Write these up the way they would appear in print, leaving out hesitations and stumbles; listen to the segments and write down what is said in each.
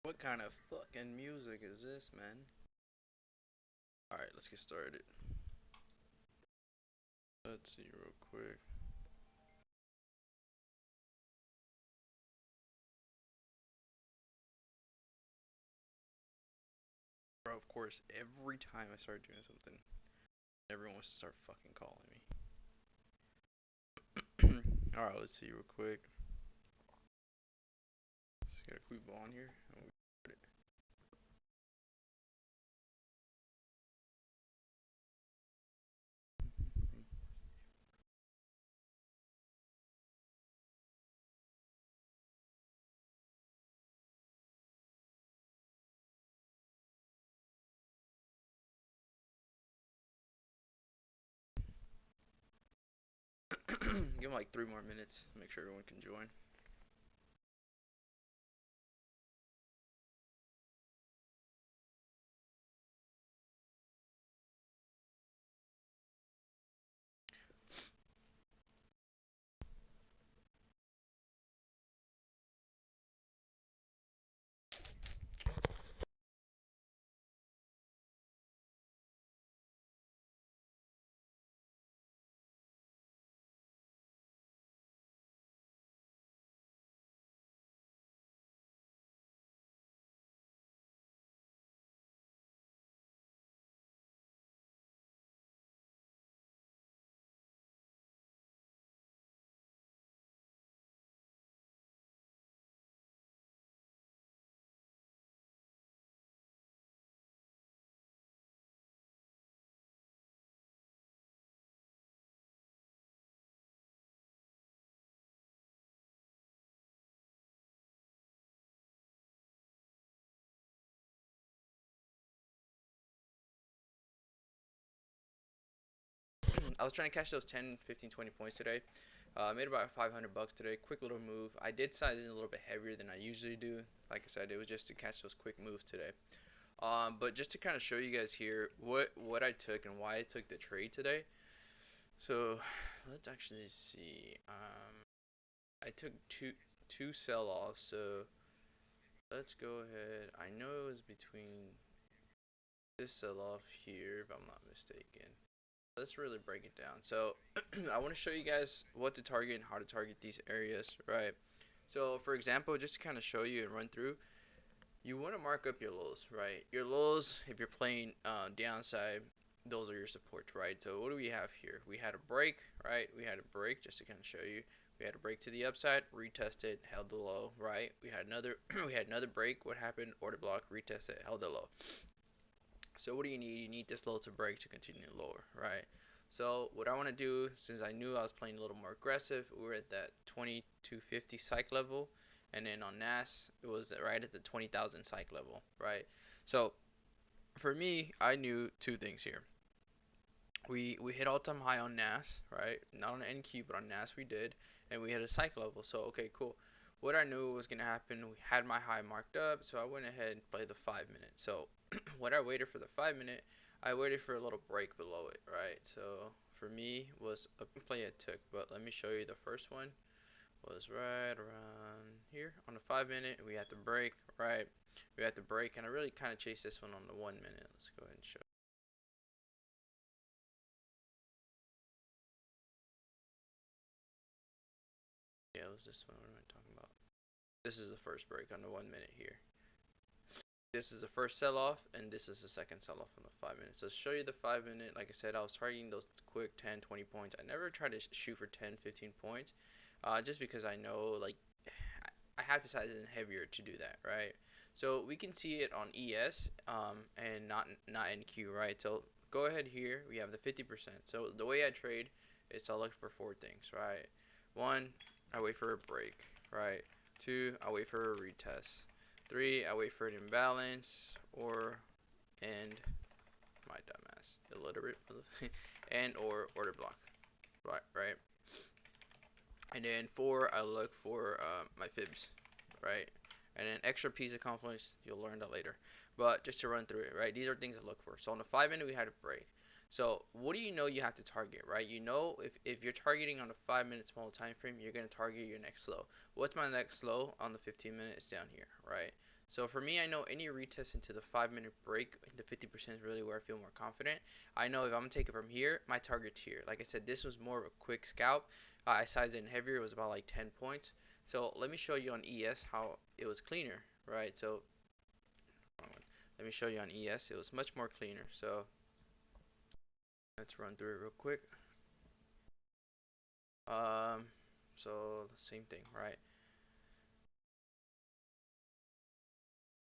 What kind of fucking music is this, man? Alright, let's get started. Let's see real quick. Bro, of course, every time I start doing something, everyone wants to start fucking calling me. Alright, let's see real quick. Let's get a quick ball on here. Give them like 3 more minutes. Make sure everyone can join. I was trying to catch those 10, 15, 20 points today. I made about 500 bucks today. Quick little move. I did size in a little bit heavier than I usually do. Like I said, it was just to catch those quick moves today. But just to kind of show you guys here what I took and why I took the trade today. So let's actually see. I took two sell-offs. So let's go ahead. I know it was between this sell-off here, if I'm not mistaken. Let's really break it down. So I want to show you guys what to target and how to target these areas, right? So for example, just to kind of show you and run through, you want to mark up your lows, right? Your lows, if you're playing downside, those are your supports, right? So what do we have here? We had a break, right? We had a break, just to kind of show you. We had a break to the upside, retested, held the low, right? We had another we had another break. What happened? Order block, retested, held the low. So what do you need? You need this low to break to continue lower, right? So what I want to do, since I knew I was playing a little more aggressive, we were at that 2250 psych level, and then on NAS it was right at the 20,000 psych level, right? So for me, I knew two things here. We hit all time high on NAS, right? Not on NQ, but on NAS we did, and we hit a psych level. So okay, cool. What I knew was gonna happen, we had my high marked up, so I went ahead and played the 5 minute. So when I waited for the 5 minute, I waited for a little break below it, right? So for me was a play I took, but let me show you the first one was right around here on the 5 minute. We had the break, right? We had the break, and I really kind of chased this one on the 1 minute. Let's go ahead and show. Yeah, it was this one. What am I talking about? This is the first break on the 1 minute here. This is the first sell off, and this is the second sell off on the 5 minutes. So to show you the 5 minute, like I said, I was targeting those quick 10, 20 points. I never try to shoot for 10, 15 points, just because I know like I have to size in heavier to do that, right? So we can see it on ES, and not NQ, right? So go ahead here. We have the 50%. So the way I trade is I look for four things, right? One, I wait for a break, right? Two, I wait for a retest. Three, I wait for an imbalance or and my dumbass illiterate and or order block, right? And then four, I look for my fibs, right? And then extra piece of confluence, you'll learn that later. But just to run through it, right? These are things I look for. So on the 5 minute, we had a break. So what do you know you have to target, right? You know if you're targeting on a 5 minute small time frame, you're gonna target your next low. What's my next low on the 15 minutes down here, right? So for me, I know any retest into the 5 minute break, the 50% is really where I feel more confident. I know if I'm gonna take it from here, my target's here. Like I said, this was more of a quick scalp. I sized it in heavier, it was about like 10 points. So let me show you on ES how it was cleaner, right? So let me show you on ES, it was much more cleaner. So let's run through it real quick. Um, so the same thing, right?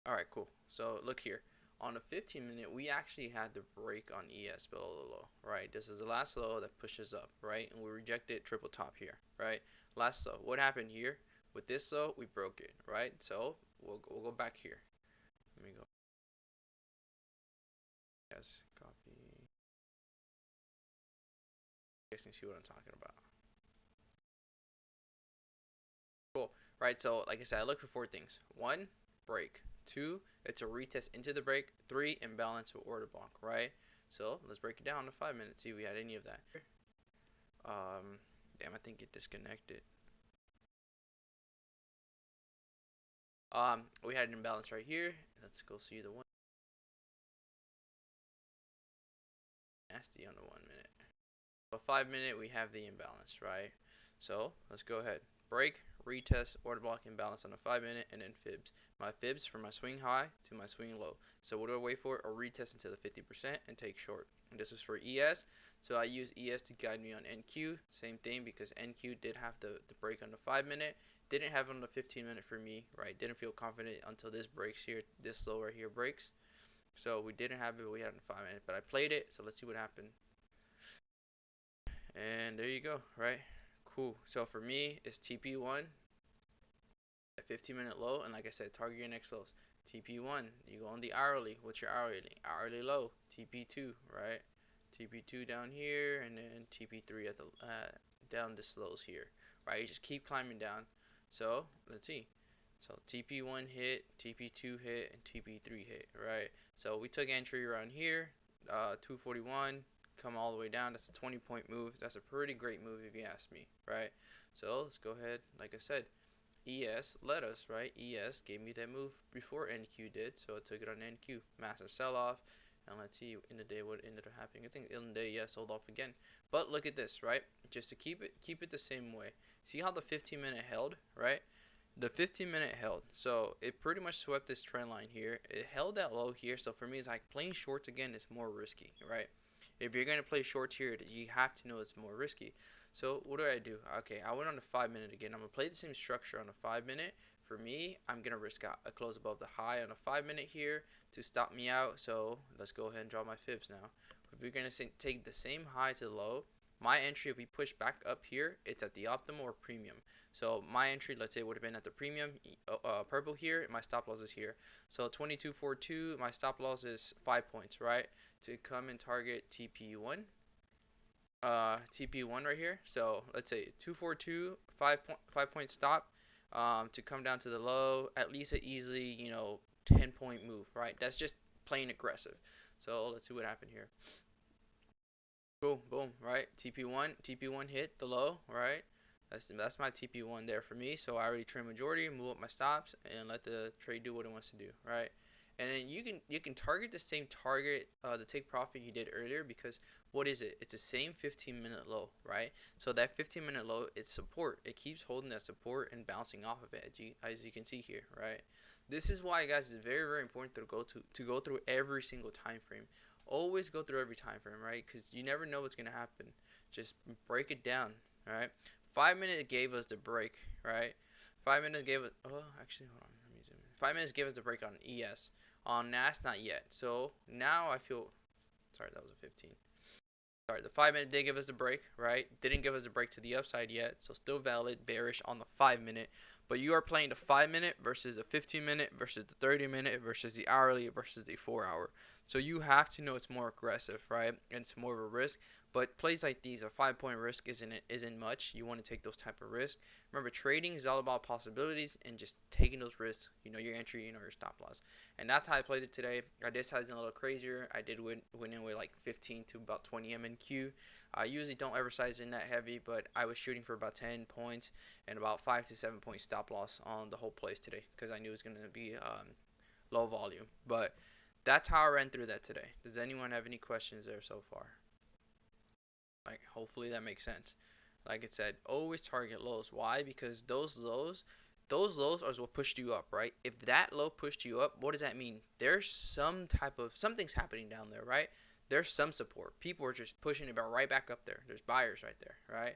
All right, cool. So look here. On the 15-minute, we actually had the break on ES below the low, right? This is the last low that pushes up, right? And we rejected triple top here, right? Last low. What happened here? With this low, we broke it, right? So we'll go back here. Let me go. Yes, copy. You guys can see what I'm talking about. Cool. Right, so like I said, I look for four things. One, break. Two, it's a retest into the break. Three, imbalance or order block, right? So let's break it down to 5 minutes, see if we had any of that. Damn, I think it disconnected. We had an imbalance right here. Let's go see the one. Nasty on the 1 minute. But 5 minute, we have the imbalance, right? So let's go ahead. Break, retest, order block imbalance on the 5 minute, and then fibs. My fibs from my swing high to my swing low. So what do I wait for? A retest into the 50% and take short. And this is for ES. So I use ES to guide me on NQ. Same thing because NQ did have the break on the 5 minute. Didn't have it on the 15 minute for me, right? Didn't feel confident until this breaks here. This low right here breaks. So we didn't have it, but we had it in 5 minutes. But I played it, so let's see what happened. And there you go, right? Cool. So for me, it's TP1 at 15-minute low, and like I said, target your next lows. TP1, you go on the hourly. What's your hourly? Hourly low. TP2, right? TP2 down here, and then TP3 at the down the slows here, right? You just keep climbing down. So let's see. So TP1 hit, TP2 hit, and TP3 hit, right? So we took entry around here, 241, come all the way down. That's a 20-point move. That's a pretty great move if you ask me, right? So let's go ahead. Like I said, ES led us, right? ES gave me that move before NQ did, so I took it on NQ. Massive sell-off, and let's see in the day what ended up happening. I think in the day, yeah, sold off again. But look at this, right? Just to keep it the same way. See how the 15-minute held, right? The 15-minute held, so it pretty much swept this trend line here. It held that low here, so for me, it's like playing shorts again is more risky, right? If you're gonna play shorts here, you have to know it's more risky. So what do? Okay, I went on the 5 minute again. I'm gonna play the same structure on the 5 minute. For me, I'm gonna risk a close above the high on the 5 minute here to stop me out. So let's go ahead and draw my fibs now. If we're gonna take the same high to the low, my entry, if we push back up here, it's at the optimal or premium. So my entry, let's say, would have been at the premium, purple here. My stop loss is here. So 22.42, my stop loss is 5 points, right? To come and target TP1. TP1 right here. So let's say 242, 5 point stop. To come down to the low, at least an easily 10-point move, right? That's just plain aggressive. So let's see what happened here. Boom, boom, right? TP1 hit the low, right? That's my TP1 there for me. So I already trim majority, move up my stops, and let the trade do what it wants to do, right? And then you can target the same target, the take profit you did earlier, because what is it? It's the same 15-minute low, right? So that 15-minute low, it's support. It keeps holding that support and bouncing off of it, as you can see here, right? This is why, guys, it's very, very important to go through every single time frame. Always go through every time frame, right? Because you never know what's gonna happen. Just break it down, right? 5 minute gave us the break, right? 5 minutes gave us. Oh, actually, hold on. Let me zoom in. 5 minutes gave us the break on ES. On NAS, not yet. So now I feel. Sorry, that was a 15. Sorry, the 5 minute did give us a break, right? Didn't give us a break to the upside yet, so still valid, bearish on the 5 minute. But you are playing the 5 minute versus the 15 minute versus the 30 minute versus the hourly versus the 4 hour. So you have to know it's more aggressive, right? And it's more of a risk. But plays like these, a 5 point risk isn't much. You want to take those type of risks. Remember, trading is all about possibilities and just taking those risks. You know your entry, you know your stop loss, and that's how I played it today. I did size in a little crazier. I did win in with like 15 to about 20 MNQ. I usually don't ever size in that heavy, but I was shooting for about 10 points and about 5 to 7 point stop loss on the whole place today because I knew it was going to be low volume. But that's how I ran through that today. Does anyone have any questions there so far? Like, hopefully that makes sense. Like it said, always target lows. Why? Because those lows are what pushed you up, right? If that low pushed you up, what does that mean? There's something's happening down there, right? There's some support. People are just pushing it right back up there. There's buyers right there, right?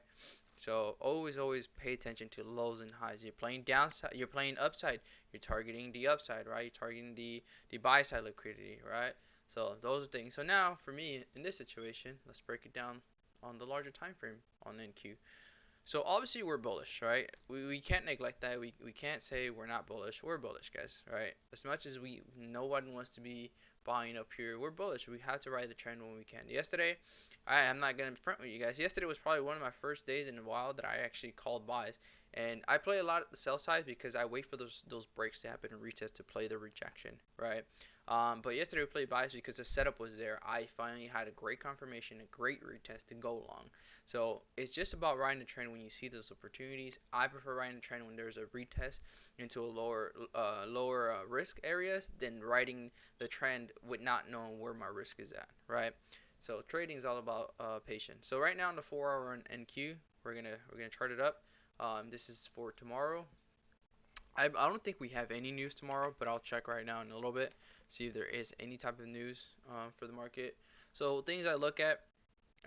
So always pay attention to lows and highs. You're playing downside, you're playing upside. You're targeting the upside, right? You're targeting the buy side liquidity, right? So those are things. So now for me in this situation, let's break it down on the larger time frame on NQ. So obviously we're bullish, right? We can't neglect that. We can't say we're not bullish. We're bullish, guys, right? As much as no one wants to be buying up here, we're bullish. We have to ride the trend when we can. Yesterday, I'm not gonna front with you guys. Yesterday was probably one of my first days in a while that I actually called buys. And I play a lot at the sell side because I wait for those breaks to happen and retest to play the rejection, right? But yesterday we played buys because the setup was there. I finally had a great confirmation, a great retest to go long. So it's just about riding the trend when you see those opportunities. I prefer riding the trend when there's a retest into a lower risk areas than riding the trend with not knowing where my risk is at, right? So trading is all about patience. So right now on the 4 hour NQ, we're gonna chart it up. This is for tomorrow. I don't think we have any news tomorrow, but I'll check right now in a little bit, see if there is any type of news for the market. So things I look at,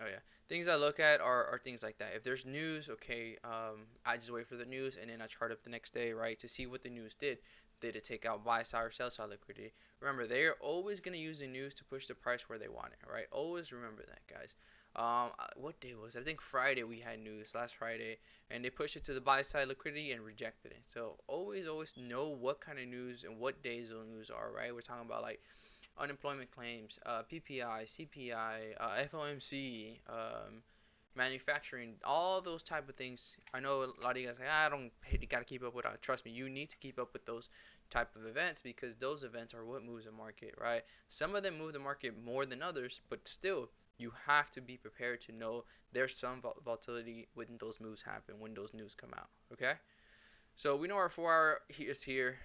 oh yeah, things I look at are things like that. If there's news, okay, I just wait for the news and then I chart up the next day, right, to see what the news did. Did it take out buy side or sell side liquidity? Remember, they are always gonna use the news to push the price where they want it, right? Always remember that, guys. What day was it? I think Friday we had news last Friday, and they pushed it to the buy side liquidity and rejected it. So always know what kind of news and what days those news are, right? We're talking about like unemployment claims, PPI, CPI, FOMC, manufacturing, all those type of things. I know a lot of you guys say, I don't you gotta keep up with that. Trust me, you need to keep up with those type of events because those events are what moves the market, right? Some of them move the market more than others, but still, you have to be prepared to know there's some volatility when those moves happen, when those news come out, okay? So we know our 4 hour is here.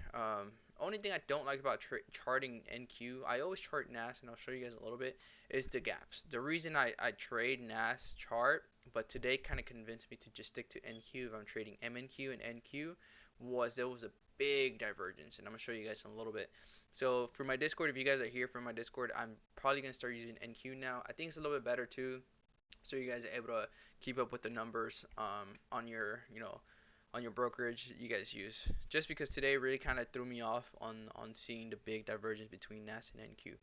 Only thing I don't like about charting NQ, I always chart NAS, and I'll show you guys a little bit, is the gaps. The reason I trade NAS chart, but today kind of convinced me to just stick to NQ if I'm trading MNQ and NQ, was there was a big divergence, and I'm going to show you guys in a little bit. So for my Discord, if you guys are here from my Discord, I'm probably going to start using NQ now. I think it's a little bit better too, so you guys are able to keep up with the numbers on your, on your brokerage you guys use. Just because today really kind of threw me off on seeing the big divergence between NAS and NQ.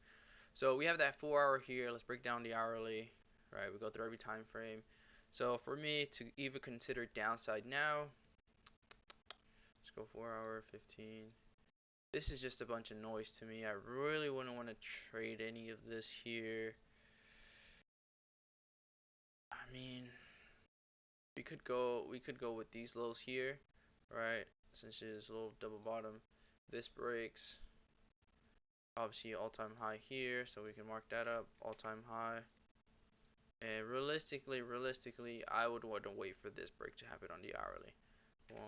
So we have that 4 hour here. Let's break down the hourly. Right, we go through every time frame. So for me to even consider downside now, let's go 4 hour 15. This is just a bunch of noise to me. I really wouldn't want to trade any of this here. I mean, we could go with these lows here, right? Since it's a little double bottom. This breaks. Obviously all-time high here, so we can mark that up, all-time high. And realistically, I would want to wait for this break to happen on the hourly. 1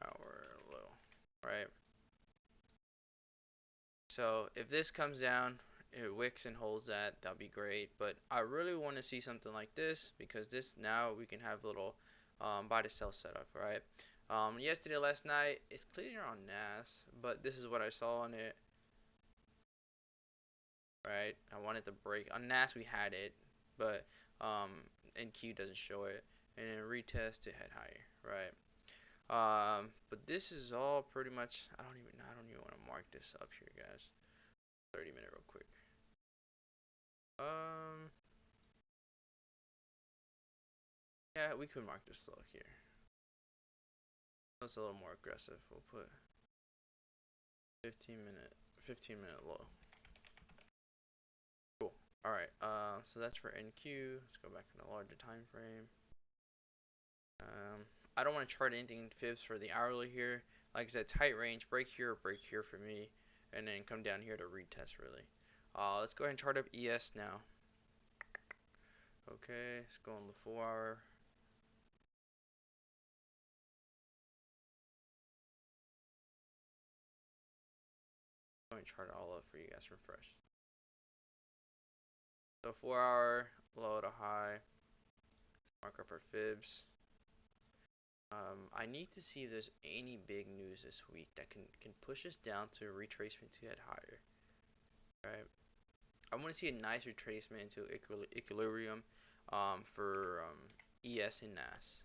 hour low, right? So if this comes down, it wicks and holds that, that'd be great. But I really want to see something like this because this now we can have a little buy to sell setup, right? Yesterday, last night, it's clear on NAS, but this is what I saw on it, right? I wanted to break on NAS. We had it, but NQ doesn't show it, and then retest to head higher, right? But this is all pretty much. I don't even want to mark this up here, guys. 30-minute real quick. Um, yeah, we could mark this low here. That's a little more aggressive. We'll put 15 minute low. Cool. Alright, so that's for NQ. Let's go back to the larger time frame. I don't want to chart anything in fibs for the hourly here. Like I said, tight range, break here for me, and then come down here to retest really. Let's go ahead and chart up ES now. Okay, let's go on the 4 hour. Let me chart it all up for you guys. Refresh. So 4 hour, low to high. Mark up our fibs. I need to see if there's any big news this week that can push us down to a retracement to head higher. Right. I want to see a nice retracement into equilibrium for ES and NAS.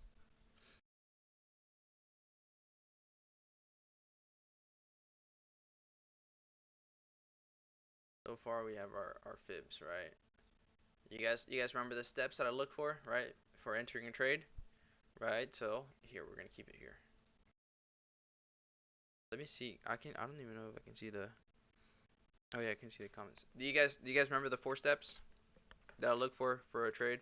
So far we have our fibs, right? You guys remember the steps that I look for, right? For entering a trade, right? So here we're gonna keep it here. Let me see. I don't even know if I can see the. Oh yeah, I can see the comments. Do you guys remember the 4 steps that I look for a trade?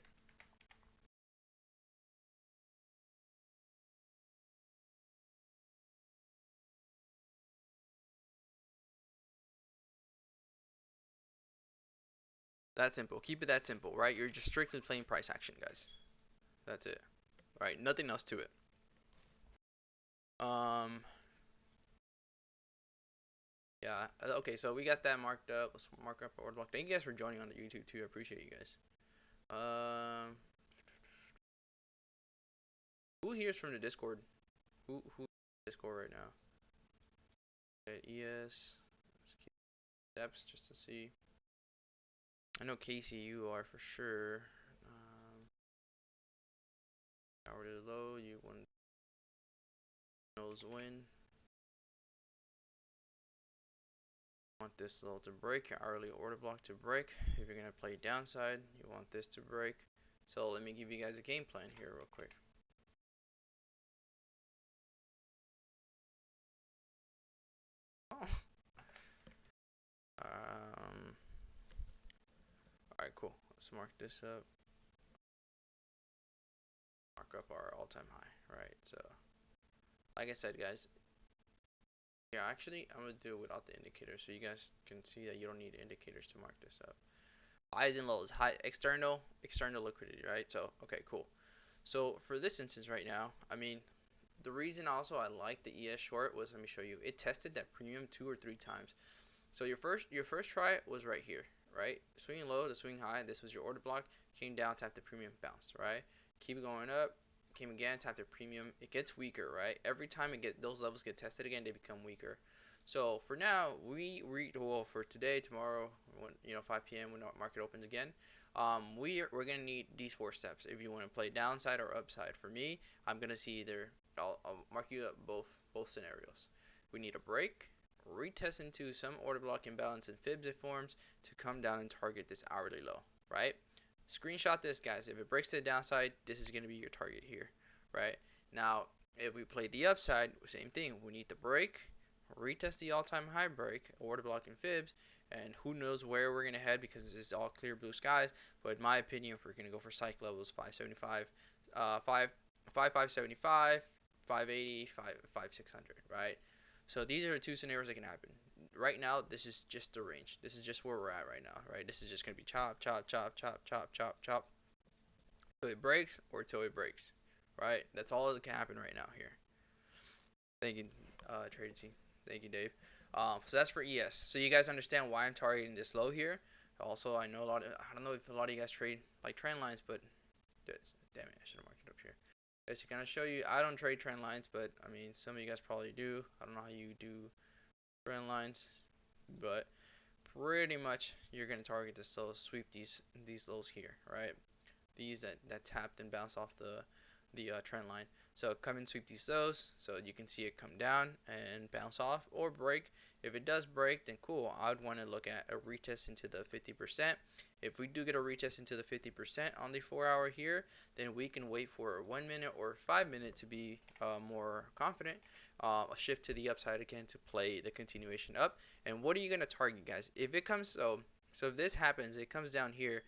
That simple. Keep it that simple, right? You're just strictly playing price action, guys. That's it. Right? Nothing else to it. Um. Yeah. Okay. So we got that marked up. Let's mark up order block. Thank you guys for joining on the YouTube too. I appreciate you guys. Who here's from the Discord? Who Discord right now? Okay, ES. Let's keep steps just to see. I know Casey, you are for sure. Hourly low. You want knows when. Want this level to break, your hourly order block to break. If you're gonna play downside, you want this to break. So let me give you guys a game plan here real quick. Oh. Alright, cool. Let's mark this up. Mark up our all-time high. Right, so like I said, guys. Yeah, actually, I'm gonna do it without the indicators so you guys can see that you don't need indicators to mark this up. Highs and lows, high external liquidity, right? So okay, cool. So for this instance right now, I mean, the reason also I like the ES short was, let me show you, it tested that premium 2 or 3 times. So your first try was right here, right? Swinging low to swing high. This was your order block. Came down, tapped the premium, bounced, right? Keep going up. Came again, tapped the premium. It gets weaker, right? Every time those levels get tested again, they become weaker. So for now, well, for today, tomorrow, when 5 p.m. when the market opens again, we're gonna need these 4 steps if you want to play downside or upside. For me, I'm gonna see either. I'll mark you up both scenarios. We need a break, retest into some order block imbalance and fibs it forms to come down and target this hourly low, right? Screenshot this, guys. If it breaks to the downside, this is going to be your target here, right? Now, if we play the upside, same thing. We need the break, retest the all-time high break, order block and fibs, and who knows where we're going to head because this is all clear blue skies. But in my opinion, if we're going to go for psych levels, 575, 575, 580, 600, right? So these are the 2 scenarios that can happen. Right now, this is just the range. This is just where we're at right now, right? This is just gonna be chop, chop, chop, chop, chop, chop, chop, till it breaks or till it breaks, right? That's all that can happen right now here. Thank you, trading team. Thank you, Dave. So that's for ES. So you guys understand why I'm targeting this low here. Also, I know I don't know if a lot of you guys trade like trend lines, but damn it, I should have marked it up here. Just to kind of show you, I don't trade trend lines, but I mean, some of you guys probably do. I don't know how you do trend lines, but pretty much you're gonna target this low, sweep these lows here, right? These that tapped and bounced off the trend line. So come and sweep these lows, so you can see it come down and bounce off or break. If it does break, then cool. I'd want to look at a retest into the 50%. If we do get a retest into the 50% on the 4 hour here, then we can wait for a 1 minute or 5 minute to be more confident. A shift to the upside again to play the continuation up. And what are you gonna target, guys? If it comes, so So if this happens, it comes down here.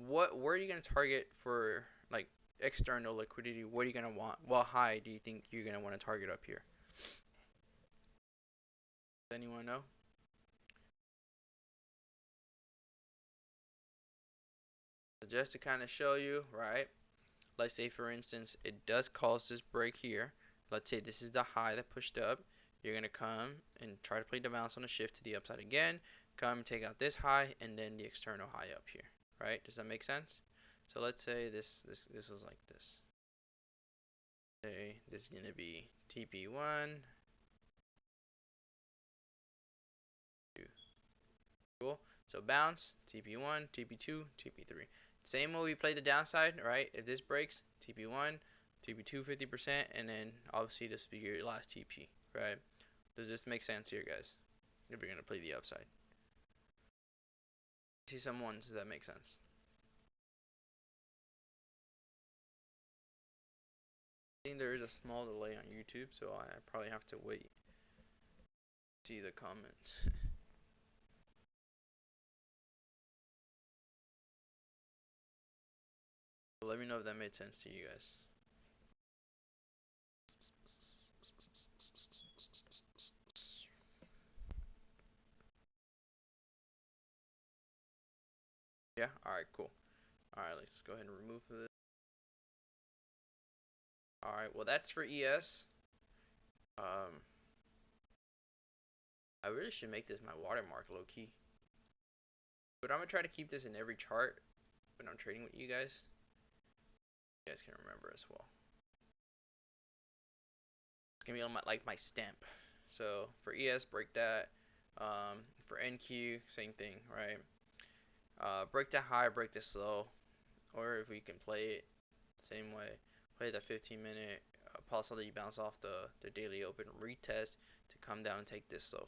Where are you gonna target for like external liquidity? What are you gonna want? What high do you think you're gonna want to target up here? Does anyone know? So just to kind of show you, right? Let's say for instance it does cause this break here. Let's say this is the high that pushed up. You're gonna come and try to play the bounce on the shift to the upside again. Come take out this high and then the external high up here. Right? Does that make sense? So let's say this was like this. Say this is gonna be TP1. Cool. So bounce, TP1, TP2, TP3. Same way we played the downside, right? If this breaks, TP1, TP2 50%, and then obviously this will be your last TP, right? Does this make sense here, guys? If you're gonna play the upside. See some ones that make sense. I think there is a small delay on YouTube, so I probably have to wait to see the comments. So let me know if that made sense to you guys. Yeah? Alright, cool. Alright, let's go ahead and remove this. Alright, well that's for ES. I really should make this my watermark low key. But I'm gonna try to keep this in every chart when I'm trading with you guys. You guys can remember as well. It's gonna be on my like my stamp. So for ES, break that. For NQ, same thing, right? Break that high, break this low, or if we can play it same way, play the 15-minute, possibly bounce off the daily open, retest to come down and take this low,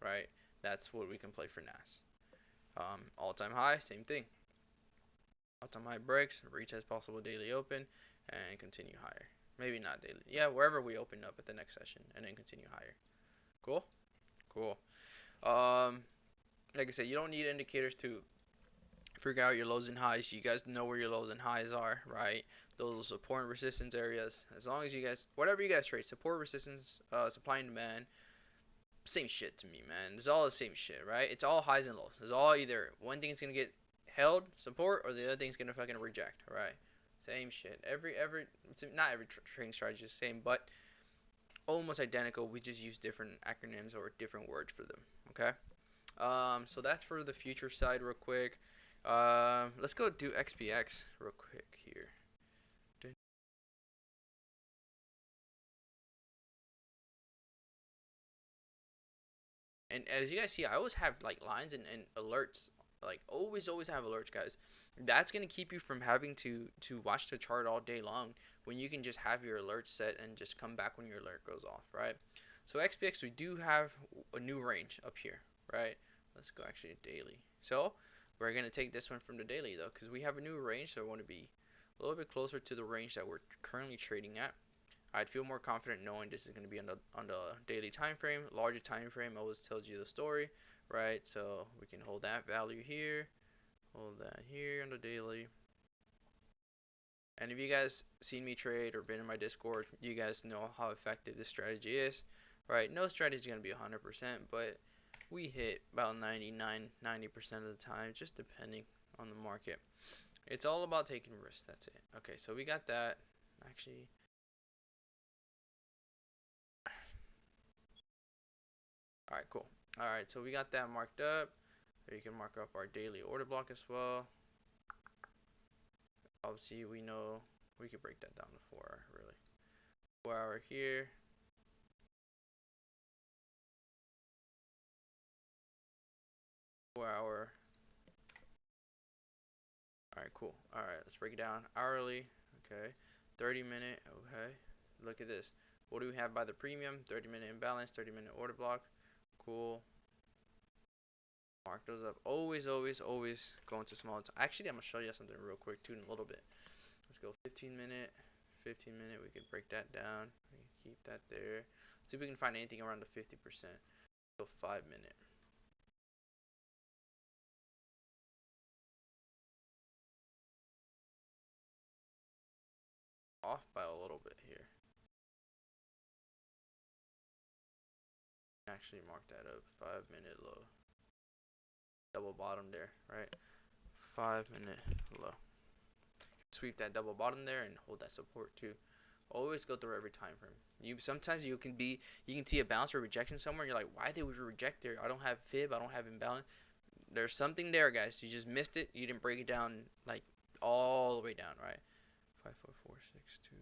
right? That's what we can play for NAS. All-time high, same thing. All-time high breaks, retest possible daily open, and continue higher. Maybe not daily. Yeah, wherever we open up at the next session, and then continue higher. Cool? Cool. Um, like I said, you don't need indicators to figure out your lows and highs. You guys know where your lows and highs are, right? Those are support and resistance areas. As long as you guys, whatever you guys trade, support, resistance, supply and demand, same shit to me, man. It's all the same shit, right? It's all highs and lows. It's all either one thing is gonna get held support or the other thing's gonna fucking reject, right? Same shit. Not every trading strategy is the same, but almost identical. We just use different acronyms or different words for them. Okay. So that's for the future side, real quick. Let's go do XPX real quick here. And as you guys see, I always have like lines and alerts. Like always have alerts, guys. That's gonna keep you from having to watch the chart all day long when you can just have your alerts set and just come back when your alert goes off, right? So XPX, we do have a new range up here, right? Let's go actually daily. So we're gonna take this one from the daily though, because we have a new range, so I want to be a little bit closer to the range that we're currently trading at. I'd feel more confident knowing this is going to be on the daily time frame. Larger time frame always tells you the story, right? So we can hold that value here, hold that here on the daily. And if you guys seen me trade or been in my Discord, you guys know how effective this strategy is, right? No strategy is going to be 100%, but we hit about 99, 90% of the time, just depending on the market. It's all about taking risks. That's it. Okay, so we got that. Actually, alright, cool. Alright, so we got that marked up. You can mark up our daily order block as well. Obviously, we know we could break that down to 4 hour, really. 4 hour here. 4 hour. Alright, cool. Alright, let's break it down. Hourly, okay. 30-minute, okay. Look at this. What do we have by the premium? 30-minute imbalance, 30-minute order block. Cool. Mark those up. Always go into small. Actually, I'm going to show you something real quick, too, in a little bit. Let's go 15-minute. 15-minute, we can break that down. We can keep that there. Let's see if we can find anything around the 50%. Go 5-minute. off by a little bit here. Actually mark that up. 5-minute low. Double bottom there, right? 5-minute low. Sweep that double bottom there and hold that support too. Always go through every time frame. Sometimes you can see a bounce or rejection somewhere and you're like, why did we reject there? I don't have fib, I don't have imbalance. There's something there, guys. You just missed it. You didn't break it down like all the way down, right? 5, 4, 4, 6, 2.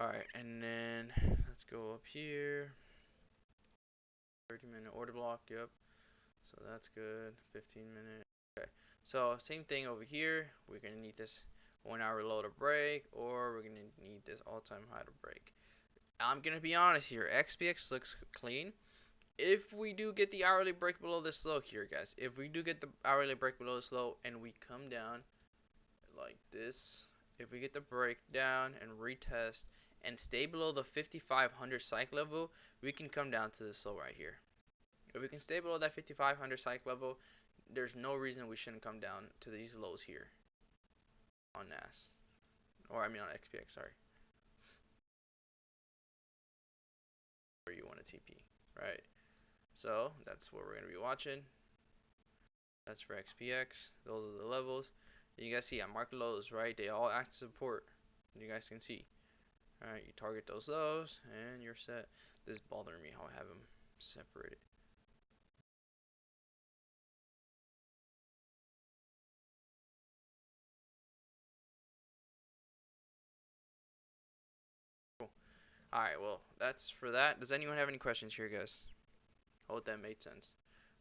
Alright, and then let's go up here. 30-minute order block, yep. So that's good. 15-minute. Okay. So same thing over here. We're gonna need this 1 hour low to break, or we're gonna need this all-time high to break. I'm gonna be honest here. XPX looks clean. If we do get the hourly break below this low here, guys, if we do get the hourly break below this low and we come down like this, if we get the breakdown and retest and stay below the 5500 psych level, we can come down to this low right here. If we can stay below that 5500 psych level, there's no reason we shouldn't come down to these lows here on NAS, or I mean on XPX, sorry. Where you want a TP, right? So that's what we're gonna be watching. That's for XPX. Those are the levels. You guys see I marked lows, right? They all act as support. You guys can see. Alright, you target those lows and you're set. This is bothering me how I have them separated. Cool. Alright, well, that's for that. Does anyone have any questions here, guys? I hope that made sense.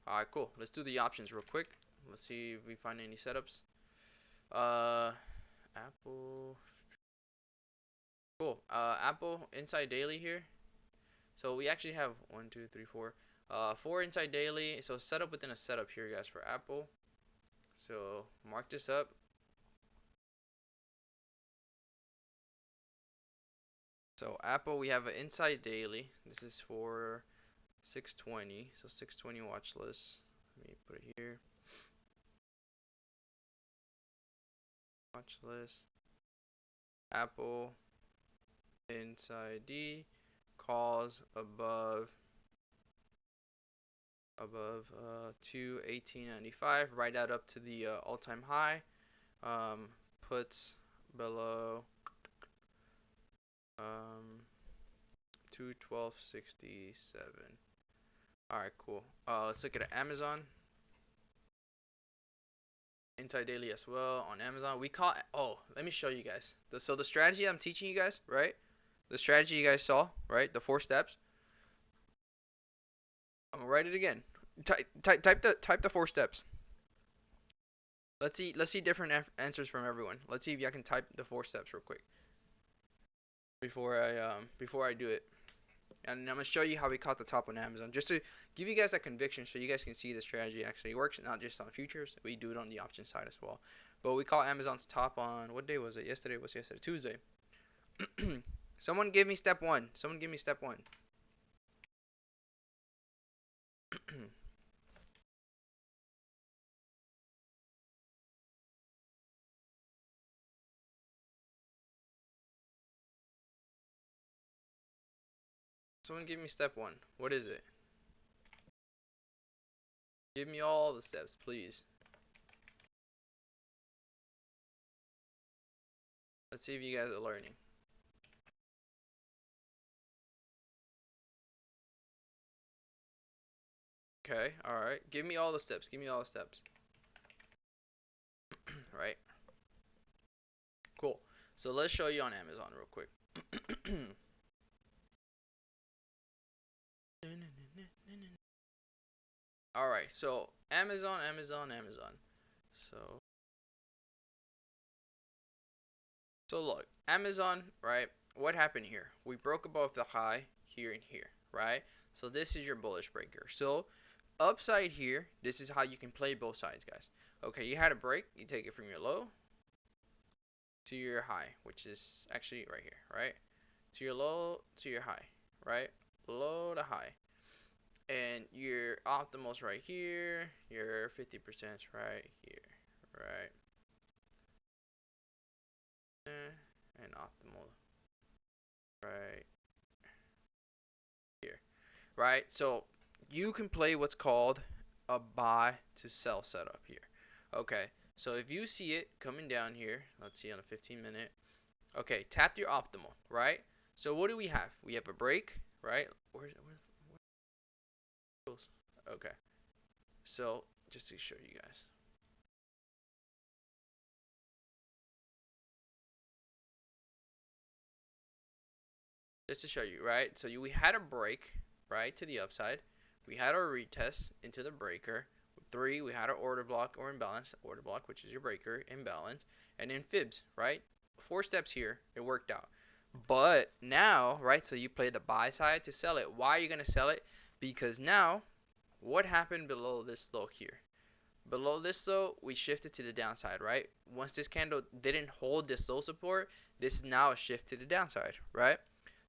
Alright, cool. Let's do the options real quick. Let's see if we find any setups. Apple. Cool. Apple inside daily here. So we actually have 1, 2, 3, 4. 4 inside daily. So setup within a setup here, guys, for Apple. So mark this up. So Apple, we have an inside daily. This is for 620. So 620 watch list. Let me put it here. Watch list. Apple inside D calls above 218.95. Write that up to the all-time high. Puts below 212.67. Alright, cool. Let's look at Amazon. Inside daily as well on Amazon. We call, oh, let me show you guys. So the strategy I'm teaching you guys, right? The strategy you guys saw, right? The 4 steps. I'm gonna write it again. Type the 4 steps. Let's see different answers from everyone. Let's see if y'all can type the 4 steps real quick before I do it. And I'm gonna show you how we caught the top on Amazon, just to give you guys that conviction, so you guys can see the strategy actually works, not just on futures. We do it on the option side as well. But we caught Amazon's top on, what day was it? Yesterday was yesterday, Tuesday. Someone give me step 1. Someone give me step 1. Someone give me step 1. What is it? Give me all the steps, please. Let's see if you guys are learning. Okay, alright. Give me all the steps. Give me all the steps. Right? Cool. So let's show you on Amazon real quick. Alright, so Amazon. So look, Amazon, right? What happened here? We broke above the high here and here, right? So this is your bullish breaker. So upside here, this is how you can play both sides, guys. Okay, you had a break. You take it from your low to your high, which is actually right here, right? To your low to your high, right? Low to high. And your optimals right here, your 50% right here, right? And optimal right here, right? So you can play what's called a buy to sell setup here. Okay, so if you see it coming down here, let's see on a 15-minute. Okay, tap your optimal, right? So what do we have? We have a break, right? Where's okay, so just to show you guys. Just to show you, right? So we had a break, right, to the upside. We had our retest into the breaker. 3, we had our order block or imbalance, order block, which is your breaker, imbalance, and then fibs, right? 4 steps here, it worked out. But now, right, so you play the buy side to sell it. Why are you going to sell it? Because now, what happened below this low here? Below this low, we shifted to the downside, right? Once this candle didn't hold this low support, this is now a shift to the downside, right?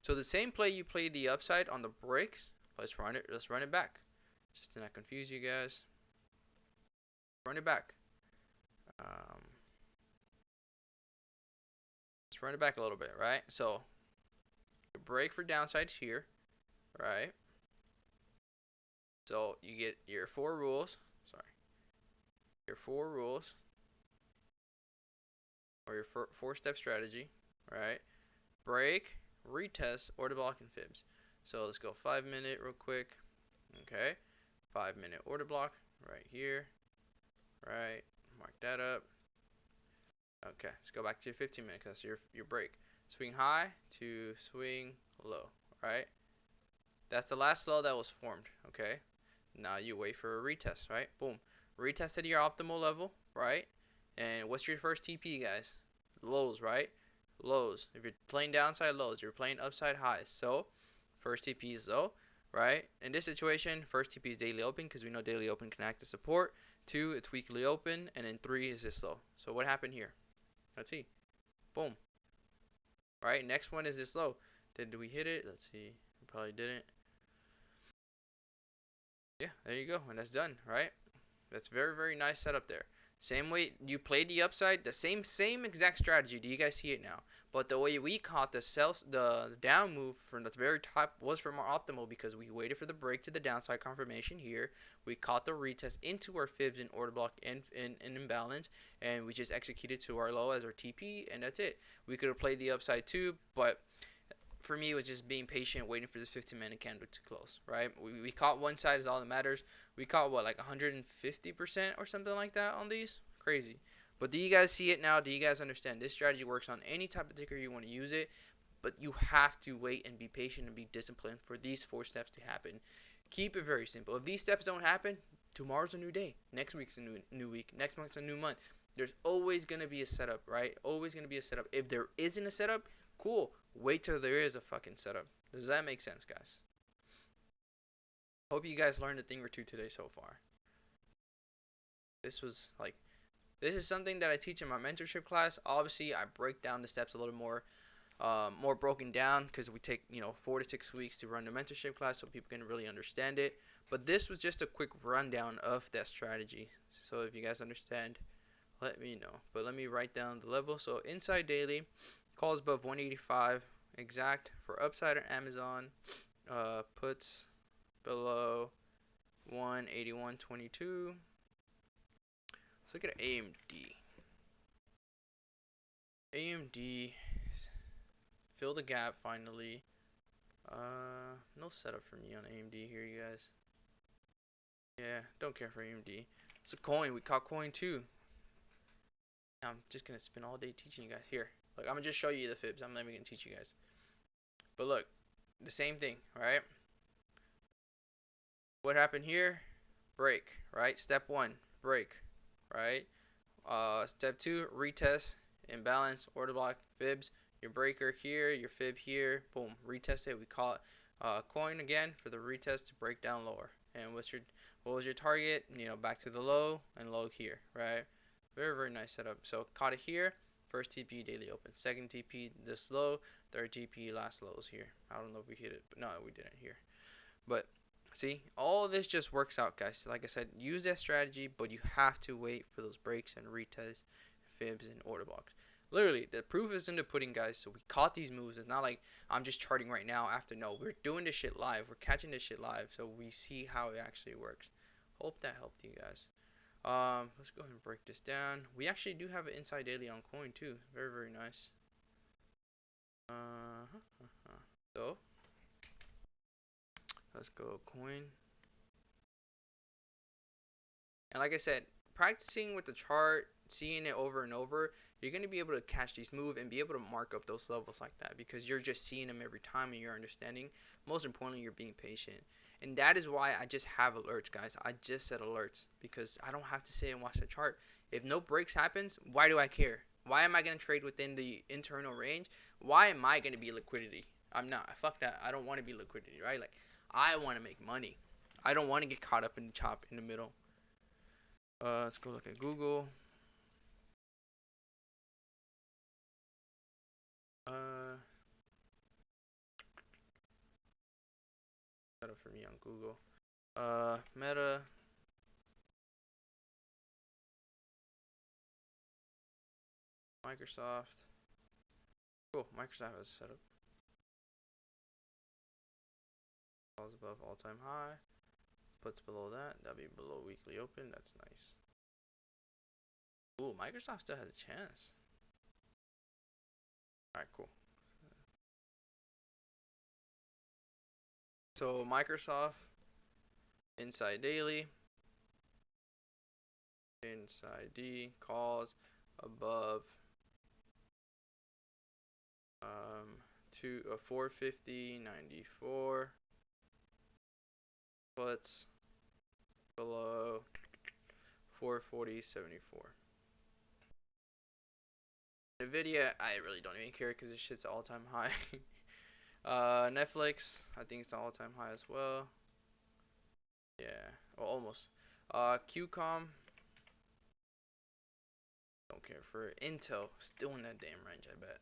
So the same play you played the upside on the breaks, let's run it. Let's run it back, just to not confuse you guys. Run it back. Um, let's run it back a little bit, right? So the break for downsides here, right? So you get your 4 rules. Sorry, your 4 rules or your 4-step strategy, right? Break, retest, order block, and fibs. So let's go 5-minute real quick. Okay, 5-minute order block right here, right? Mark that up. Okay, let's go back to your 15-minute because that's your break. Swing high to swing low, right? That's the last low that was formed, okay? Now you wait for a retest, right? Boom. Retested your optimal level, right? And what's your first TP, guys? Lows, right? Lows. If you're playing downside lows, you're playing upside highs. So, first TP is low, right? In this situation, first TP is daily open because we know daily open can act as support. 2, it's weekly open. And then 3 is this low. So what happened here? Let's see. Boom. Right? Next one is this low. Did we hit it? Let's see. We probably didn't. Yeah, there you go. And that's done, right? That's very, very nice setup there. Same way you played the upside, the same exact strategy. Do you guys see it now? But the way we caught the down move from the very top was from our optimal because we waited for the break to the downside confirmation here. We caught the retest into our fibs in order block and imbalance, and we just executed to our low as our TP, and that's it. We could have played the upside too, but for me, it was just being patient, waiting for this 15-minute candle to close, right? We caught one side is all that matters. We caught, what, like 150% or something like that on these? Crazy. But do you guys see it now? Do you guys understand? This strategy works on any type of ticker you want to use it, but you have to wait and be patient and be disciplined for these 4 steps to happen. Keep it very simple. If these steps don't happen, tomorrow's a new day. Next week's a new week. Next month's a new month. There's always going to be a setup, right? Always going to be a setup. If there isn't a setup, cool. Wait till there is a fucking setup. Does that make sense, guys? Hope you guys learned a thing or two today so far. This was like, this is something that I teach in my mentorship class. Obviously, I break down the steps a little more broken down because we take 4 to 6 weeks to run the mentorship class so people can really understand it. But this was just a quick rundown of that strategy. So if you guys understand, let me know. But let me write down the level. So inside daily, calls above 185 exact for upside on Amazon. Puts below 181.22. Let's look at AMD. AMD, fill the gap finally. No setup for me on AMD here, you guys. Yeah, don't care for AMD. It's a coin. We caught coin too. I'm just gonna spend all day teaching you guys. Here, look, I'm gonna just show you the fibs. I'm not even gonna teach you guys. But look, the same thing, right? What happened here? Break, right? Step 1, break, right? Step 2, retest, imbalance, order block, fibs. Your breaker here, your fib here, boom, retest it. We call it coin again for the retest to break down lower. And what was your target? Back to the low and low here, right? Very, very nice setup. So caught it here. First TP daily open. Second TP this low. Third TP last lows here. I don't know if we hit it, but no, we didn't here. But See, all this just works out, guys. Like I said, use that strategy, but you have to wait for those breaks and retests, fibs, and order blocks. Literally, the proof is in the pudding, guys. So we caught these moves. It's not like I'm just charting right now after. No, we're doing this shit live. We're catching this shit live, so we see how it actually works. Hope that helped you guys. Let's go ahead and break this down. We actually do have an inside daily on coin too. Very, very nice. So let's go coin. And like I said, practicing with the chart, seeing it over and over, you're going to be able to catch these moves and be able to mark up those levels like that because you're just seeing them every time and you're understanding. Most importantly, you're being patient. And that is why I just have alerts, guys. I just set alerts because I don't have to sit and watch the chart. If no breaks happens, why do I care? Why am I going to trade within the internal range? Why am I going to be liquidity? I'm not. Fuck that. I don't want to be liquidity, right? Like, I want to make money. I don't want to get caught up in the chop in the middle. Let's go look at Google. Uh, Set up for me on Google. Meta. Microsoft. Cool. Microsoft has set up. Falls above all-time high. Puts below that. That'll be below weekly open. That's nice. Ooh, Microsoft still has a chance. Alright, cool. So Microsoft inside daily. Inside D calls above 450.94 puts below 440.74. NVDA, I really don't even care because this shit's all-time high. Netflix, I think it's all-time high as well. Yeah, well, almost. QCOM, don't care for Intel, still in that damn range, I bet.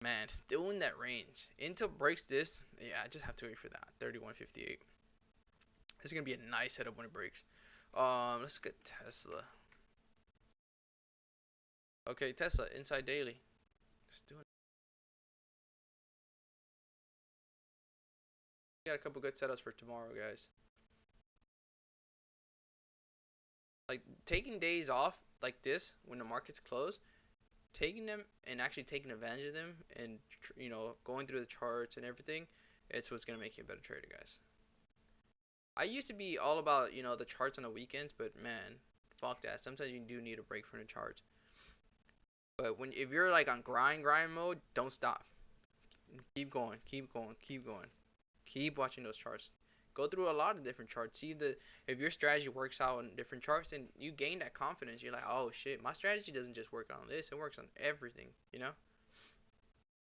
Man, still in that range. Intel breaks this, yeah, I just have to wait for that. 31.58. This is gonna be a nice setup when it breaks. Let's get Tesla. Okay, Tesla inside daily. Still got a couple good setups for tomorrow, guys. Like taking days off like this when the market's closed, taking them and actually taking advantage of them and going through the charts and everything, it's what's gonna make you a better trader, guys. I used to be all about the charts on the weekends, but man, fuck that. Sometimes you do need a break from the charts. But if you're like on grind mode, don't stop. Keep going, keep going, keep going. Keep watching those charts. Go through a lot of different charts. See if your strategy works out on different charts, then you gain that confidence. You're like, oh shit, my strategy doesn't just work on this; it works on everything.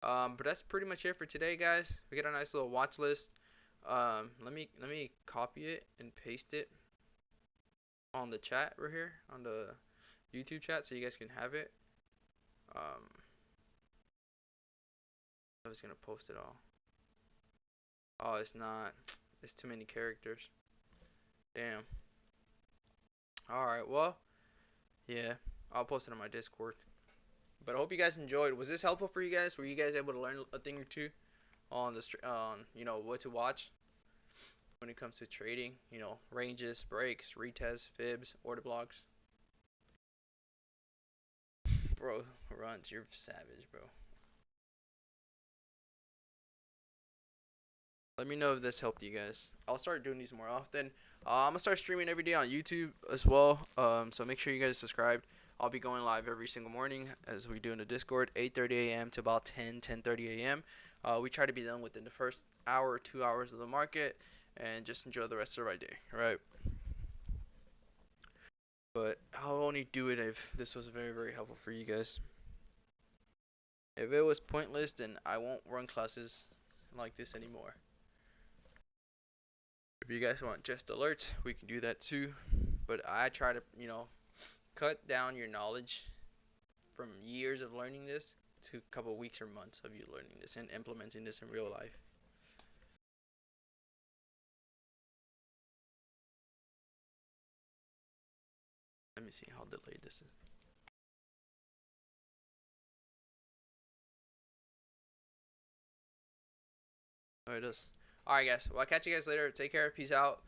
But that's pretty much it for today, guys. We got a nice little watch list. Let me copy it and paste it on the chat right here on the YouTube chat, so you guys can have it. I was gonna post it all. Oh, it's not. It's too many characters. Damn. Alright, well, yeah. I'll post it on my Discord. But I hope you guys enjoyed. Was this helpful for you guys? Were you guys able to learn a thing or two on what to watch when it comes to trading? Ranges, breaks, retests, fibs, order blocks. Bro, runs, you're savage, bro. Let me know if this helped you guys. I'll start doing these more often. I'm gonna start streaming every day on YouTube as well. So make sure you guys subscribe. I'll be going live every single morning as we do in the Discord, 8:30 a.m. to about 10:30 a.m. We try to be done within the first hour or 2 hours of the market, and just enjoy the rest of our day. All right. But I'll only do it if this was very, very helpful for you guys. If it was pointless, then I won't run classes like this anymore. If you guys want just alerts, we can do that too. But I try to, cut down your knowledge from years of learning this to a couple weeks or months of you learning this and implementing this in real life. me see how delayed this is. Oh, it is. All right, guys. Well, I'll catch you guys later. Take care. Peace out.